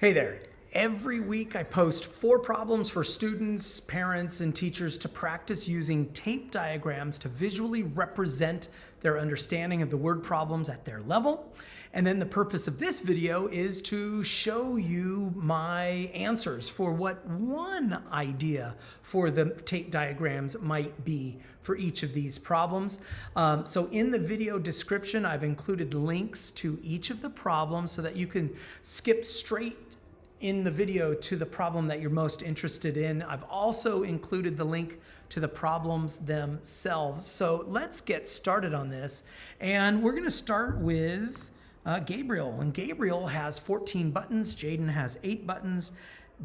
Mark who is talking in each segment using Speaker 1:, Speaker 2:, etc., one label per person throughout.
Speaker 1: Hey there. Every week I post 4 problems for students, parents, and teachers to practice using tape diagrams to visually represent their understanding of the word problems at their level. And then the purpose of this video is to show you my answers for what one idea for the tape diagrams might be for each of these problems. So in the video description, I've included links to each of the problems so that you can skip straight in the video to the problem that you're most interested in. I've also included the link to the problems themselves. So let's get started on this. And we're gonna start with Gabriel. And Gabriel has 14 buttons, Jaden has 8 buttons.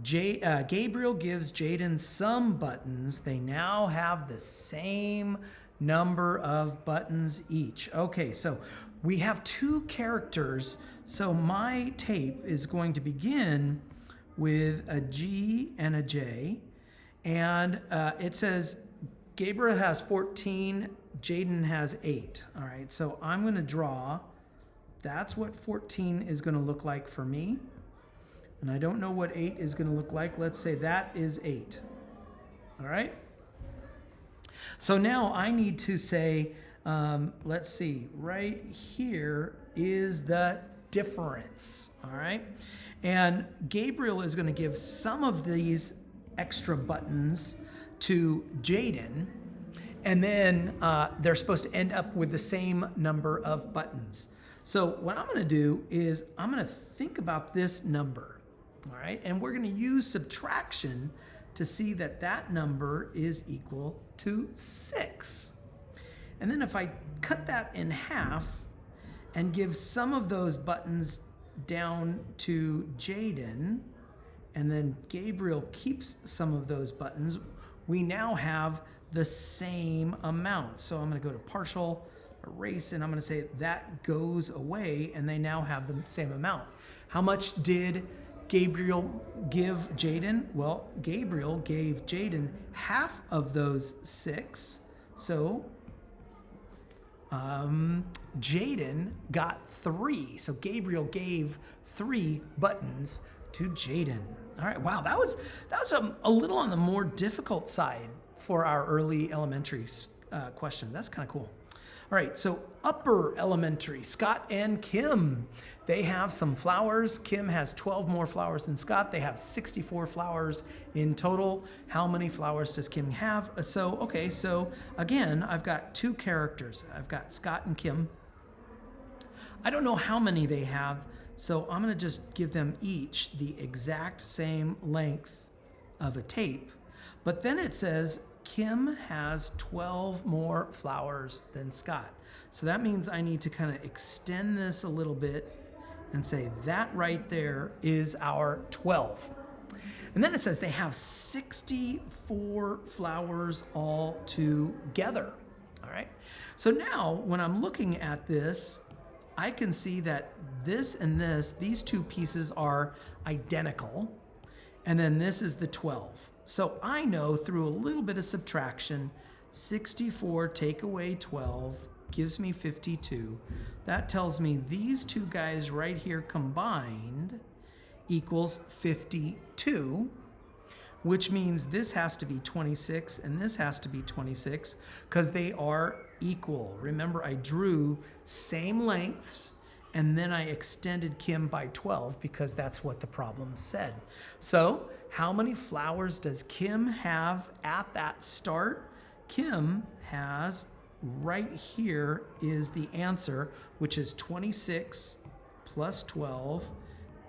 Speaker 1: Gabriel gives Jaden some buttons. They now have the same number of buttons each. Okay, so we have 2 characters. So my tape is going to begin with a G and a J. And it says Gabriel has 14, Jaden has 8. All right, so I'm going to draw. That's what 14 is going to look like for me. And I don't know what 8 is going to look like. Let's say that is 8. All right. So now I need to say, let's see, right here is the difference. All right. And Gabriel is going to give some of these extra buttons to Jaden. And then they're supposed to end up with the same number of buttons. So what I'm going to do is I'm going to think about this number. All right. And we're going to use subtraction to see that that number is equal to 6. And then if I cut that in half and give some of those buttons down to Jaden, and then Gabriel keeps some of those buttons, we now have the same amount. So I'm going to go to partial, erase, and I'm going to say that goes away, and they now have the same amount. How much did Gabriel give Jaden? Well, Gabriel gave Jaden half of those 6. So Jaden got 3. So Gabriel gave 3 buttons to Jaden. All right, wow, that was a little on the more difficult side for our early elementary question. That's kind of cool. All right, so upper elementary, Scott and Kim. They have some flowers. Kim has 12 more flowers than Scott. They have 64 flowers in total. How many flowers does Kim have? So again, I've got 2 characters. I've got Scott and Kim. I don't know how many they have, so I'm gonna just give them each the exact same length of a tape. But then it says Kim has 12 more flowers than Scott. So that means I need to kind of extend this a little bit and say that right there is our 12. And then it says they have 64 flowers all together. All right. So now when I'm looking at this, I can see that this and this, these 2 pieces are identical. And then this is the 12. So I know through a little bit of subtraction, 64 take away 12 gives me 52. That tells me these 2 guys right here combined equals 52, which means this has to be 26 and this has to be 26 because they are equal. Remember, I drew same lengths and then I extended Kim by 12 because that's what the problem said. So how many flowers does Kim have at that start? Kim has, right here is the answer, which is 26 plus 12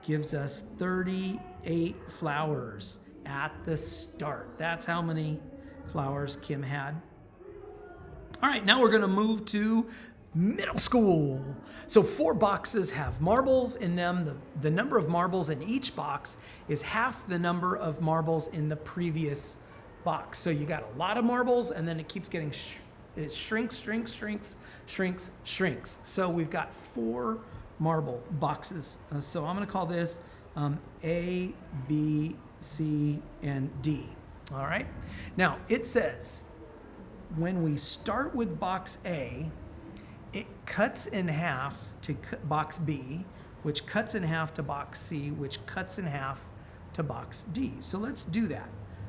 Speaker 1: gives us 38 flowers at the start. That's how many flowers Kim had. All right, now we're gonna move to middle school. So 4 boxes have marbles in them. The number of marbles in each box is half the number of marbles in the previous box. So you got a lot of marbles and then it keeps getting, it shrinks. So we've got 4 marble boxes. So I'm gonna call this A, B, C, and D. All right. Now it says when we start with box A, it cuts in half to box B, which cuts in half to box C, which cuts in half to box D. So let's do that.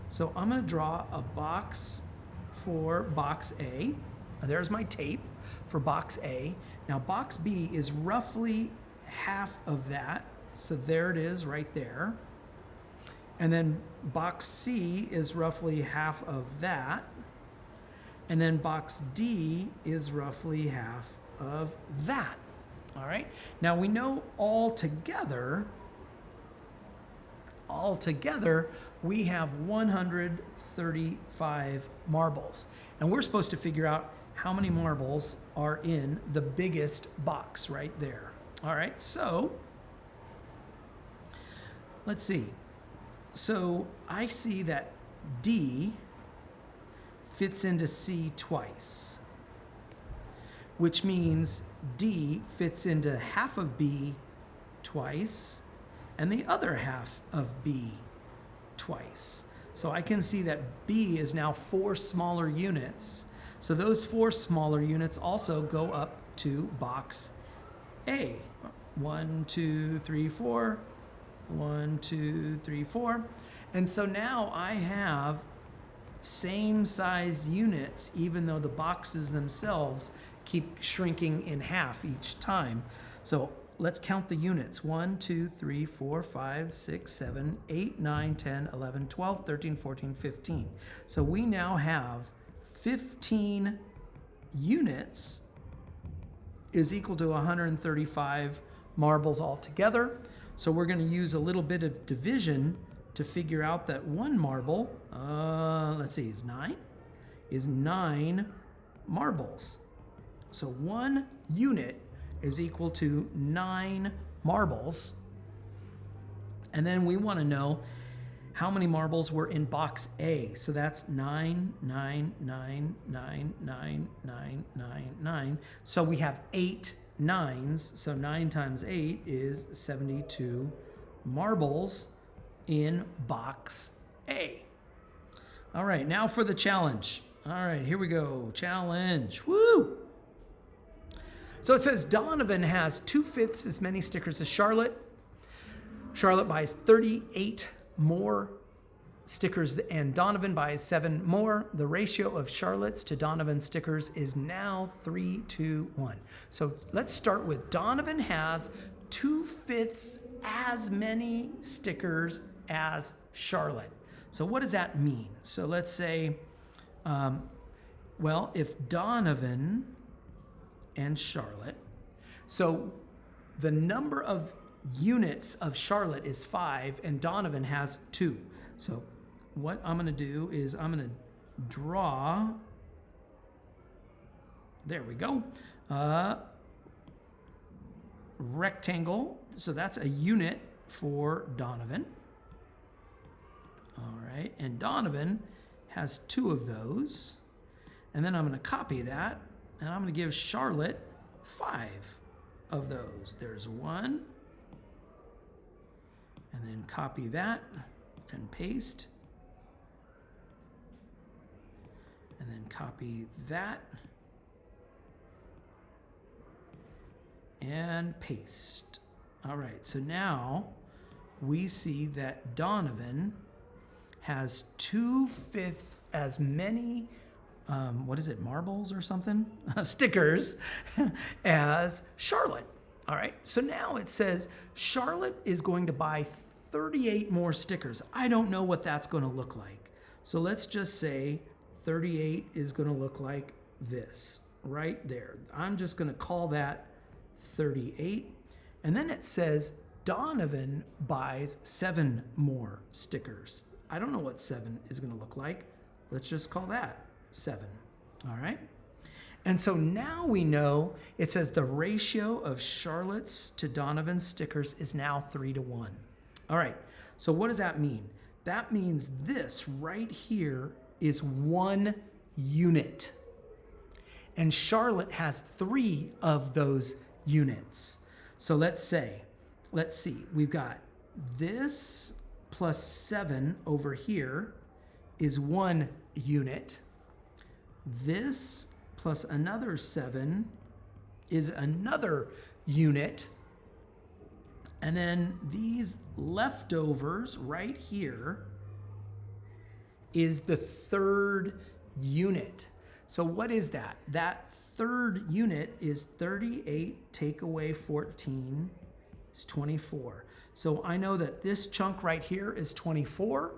Speaker 1: So I'm going to draw a box for box A. There's my tape for box A. Now box B is roughly half of that. So there it is right there. And then box C is roughly half of that. And then box D is roughly half of that. All right. Now we know all together we have 135 marbles. And we're supposed to figure out how many marbles are in the biggest box right there. All right. So let's see. So I see that D fits into C twice, which means D fits into half of B twice and the other half of B twice. So I can see that B is now 4 smaller units. So those 4 smaller units also go up to box A. 1, 2, 3, 4. 1, 2, 3, 4. And so now I have same size units, even though the boxes themselves keep shrinking in half each time. So let's count the units. 1, 2, 3, 4, 5, 6, 7, 8, 9, 10, 11, 12, 13, 14, 15. So we now have 15 units is equal to 135 marbles altogether. So we're going to use a little bit of division to figure out that one marble, let's see, is 9 marbles. So 1 unit is equal to 9 marbles. And then we want to know how many marbles were in box A. So that's 9, 9, 9, 9, 9, 9, 9, 9. So we have 8 nines. So 9 times 8 is 72 marbles in box A. All right, now for the challenge. All right, here we go. Challenge. Woo! So it says Donovan has 2/5 as many stickers as Charlotte. Charlotte buys 38 more stickers and Donovan buys 7 more. The ratio of Charlotte's to Donovan's stickers is now 3-to-1. So let's start with Donovan has 2/5 as many stickers as Charlotte. So what does that mean? So let's say, well, if Donovan and Charlotte, so the number of units of Charlotte is 5 and Donovan has 2. So what I'm going to do is I'm going to draw, there we go, rectangle. So that's a unit for Donovan. All right, and Donovan has 2 of those. And then I'm going to copy that, and I'm going to give Charlotte 5 of those. There's 1. And then copy that and paste. And then copy that and paste. All right, so now we see that Donovan has 2/5 as many, marbles or something? Stickers as Charlotte. All right, so now it says Charlotte is going to buy 38 more stickers. I don't know what that's going to look like. So let's just say 38 is going to look like this right there. I'm just going to call that 38. And then it says Donovan buys 7 more stickers. I don't know what 7 is going to look like. Let's just call that 7. All right. And so now we know it says the ratio of Charlotte's to Donovan's stickers is now 3-to-1. All right. So what does that mean? That means this right here is 1 unit. And Charlotte has 3 of those units. So let's see, we've got this plus 7 over here is 1 unit. This plus another 7 is another unit. And then these leftovers right here is the third unit. So what is that? That third unit is 38 take away 14 is 24. So I know that this chunk right here is 24.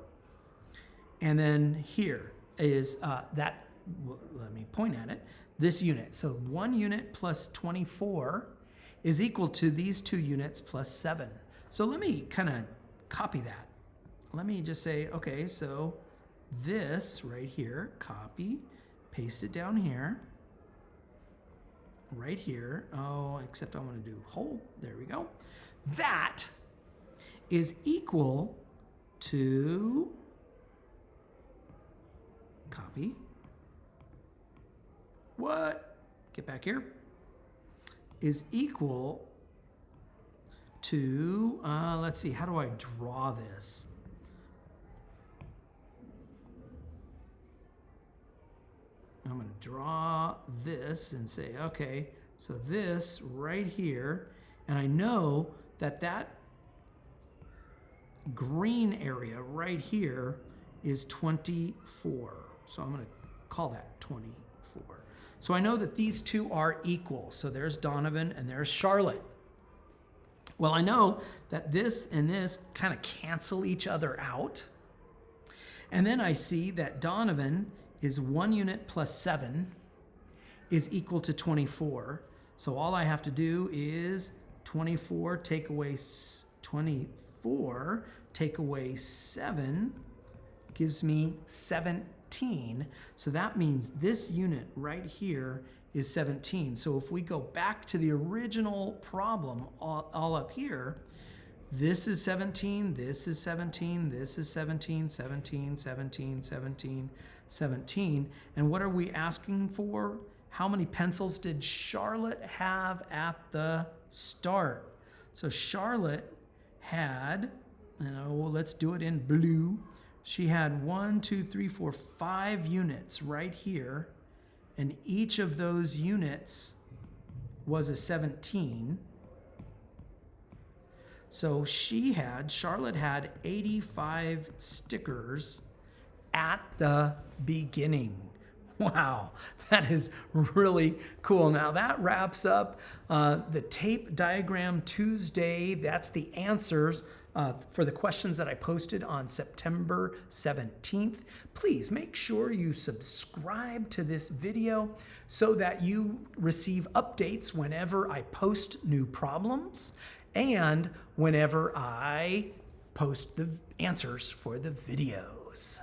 Speaker 1: And then here is let me point at it, this unit. So 1 unit plus 24 is equal to these 2 units plus 7. So let me kind of copy that. Let me just say, okay, so this right here, copy, paste it down here, right here. Oh, except I want to do whole. There we go. That is equal to, copy, what? Get back here. Is equal to, let's see, how do I draw this? I'm going to draw this and say, okay, so this right here, and I know that that green area right here is 24. So I'm going to call that 24. So I know that these two are equal. So there's Donovan and there's Charlotte. Well, I know that this and this kind of cancel each other out. And then I see that Donovan is 1 unit plus 7 is equal to 24. So all I have to do is 24 take away 7 gives me 17. So that means this unit right here is 17. So if we go back to the original problem all up here, this is 17, this is 17, this is 17, 17, 17, 17, 17. And what are we asking for? How many pencils did Charlotte have at the start? So Charlotte had, let's do it in blue. She had 5 units right here. And each of those units was a 17. So Charlotte had 85 stickers at the beginning. Wow, that is really cool. Now that wraps up the Tape Diagram Tuesday. That's the answers for the questions that I posted on September 17th. Please make sure you subscribe to this video so that you receive updates whenever I post new problems and whenever I post the answers for the videos.